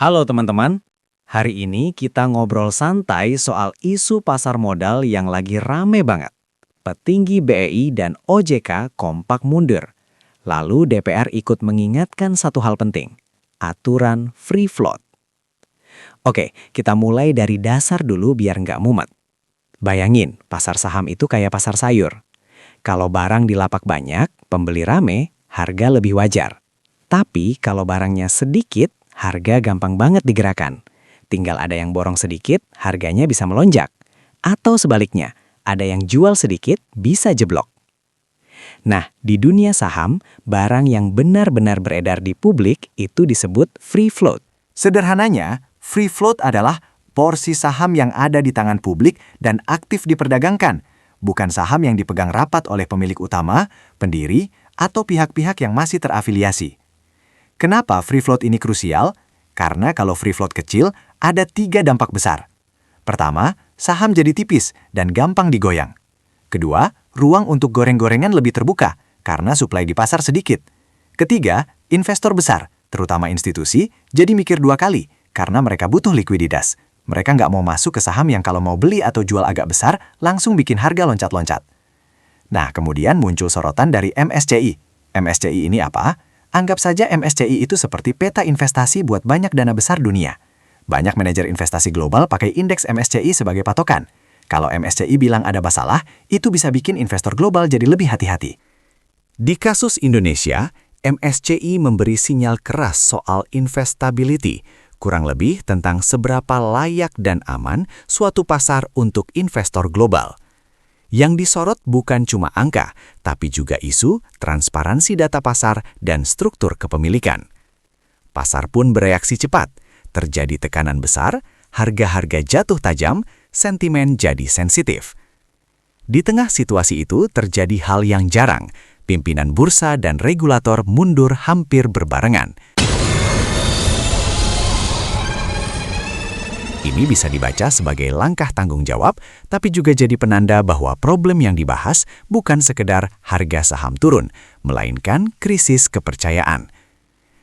Halo teman-teman, hari ini kita ngobrol santai soal isu pasar modal yang lagi rame banget. Petinggi BEI dan OJK kompak mundur. Lalu DPR ikut mengingatkan satu hal penting, aturan free float. Oke, kita mulai dari dasar dulu biar nggak mumet. Bayangin, pasar saham itu kayak pasar sayur. Kalau barang di lapak banyak, pembeli rame, harga lebih wajar. Tapi kalau barangnya sedikit, harga gampang banget digerakkan. Tinggal ada yang borong sedikit, harganya bisa melonjak. Atau sebaliknya, ada yang jual sedikit, bisa jeblok. Nah, di dunia saham, barang yang benar-benar beredar di publik itu disebut free float. Sederhananya, free float adalah porsi saham yang ada di tangan publik dan aktif diperdagangkan, bukan saham yang dipegang rapat oleh pemilik utama, pendiri, atau pihak-pihak yang masih terafiliasi. Kenapa free float ini krusial? Karena kalau free float kecil, ada 3 dampak besar. Pertama, saham jadi tipis dan gampang digoyang. Kedua, ruang untuk goreng-gorengan lebih terbuka karena suplai di pasar sedikit. Ketiga, investor besar, terutama institusi, jadi mikir 2 kali karena mereka butuh likuiditas. Mereka nggak mau masuk ke saham yang kalau mau beli atau jual agak besar, langsung bikin harga loncat-loncat. Nah, kemudian muncul sorotan dari MSCI. MSCI ini apa? Anggap saja MSCI itu seperti peta investasi buat banyak dana besar dunia. Banyak manajer investasi global pakai indeks MSCI sebagai patokan. Kalau MSCI bilang ada masalah, itu bisa bikin investor global jadi lebih hati-hati. Di kasus Indonesia, MSCI memberi sinyal keras soal investability, kurang lebih tentang seberapa layak dan aman suatu pasar untuk investor global. Yang disorot bukan cuma angka, tapi juga isu, transparansi data pasar, dan struktur kepemilikan. Pasar pun bereaksi cepat, terjadi tekanan besar, harga-harga jatuh tajam, sentimen jadi sensitif. Di tengah situasi itu terjadi hal yang jarang, pimpinan bursa dan regulator mundur hampir berbarengan. Ini bisa dibaca sebagai langkah tanggung jawab, tapi juga jadi penanda bahwa problem yang dibahas bukan sekedar harga saham turun, melainkan krisis kepercayaan.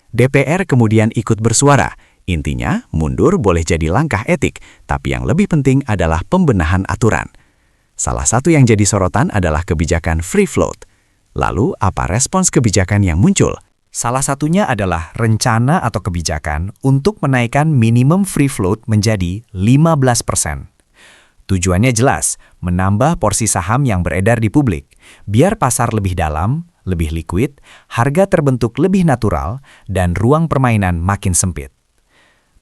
DPR kemudian ikut bersuara, intinya mundur boleh jadi langkah etik, tapi yang lebih penting adalah pembenahan aturan. Salah satu yang jadi sorotan adalah kebijakan free float. Lalu apa respons kebijakan yang muncul? Salah satunya adalah rencana atau kebijakan untuk menaikkan minimum free float menjadi 15%. Tujuannya jelas, menambah porsi saham yang beredar di publik, biar pasar lebih dalam, lebih liquid, harga terbentuk lebih natural, dan ruang permainan makin sempit.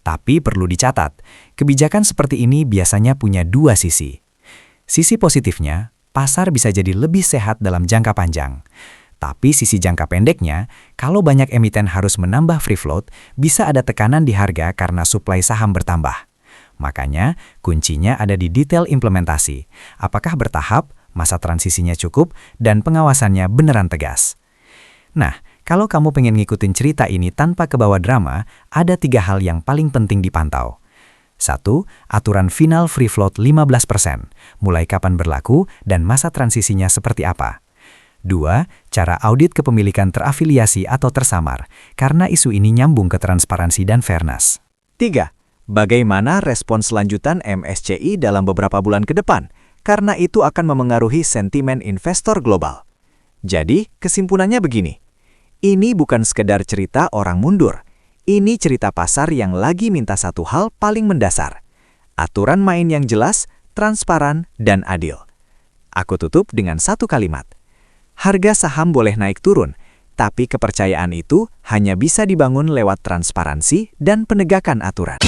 Tapi perlu dicatat, kebijakan seperti ini biasanya punya 2 sisi. Sisi positifnya, pasar bisa jadi lebih sehat dalam jangka panjang. Tapi sisi jangka pendeknya, kalau banyak emiten harus menambah free float, bisa ada tekanan di harga karena suplai saham bertambah. Makanya, kuncinya ada di detail implementasi. Apakah bertahap, masa transisinya cukup, dan pengawasannya beneran tegas. Nah, kalau kamu pengen ngikutin cerita ini tanpa kebawa drama, ada 3 hal yang paling penting dipantau. 1. Aturan final free float 15%. Mulai kapan berlaku dan masa transisinya seperti apa. 2. Cara audit kepemilikan terafiliasi atau tersamar, karena isu ini nyambung ke transparansi dan fairness. 3. Bagaimana respons lanjutan MSCI dalam beberapa bulan ke depan, karena itu akan memengaruhi sentimen investor global. Jadi, kesimpulannya begini. Ini bukan sekedar cerita orang mundur. Ini cerita pasar yang lagi minta satu hal paling mendasar. Aturan main yang jelas, transparan, dan adil. Aku tutup dengan satu kalimat. Harga saham boleh naik turun, tapi kepercayaan itu hanya bisa dibangun lewat transparansi dan penegakan aturan.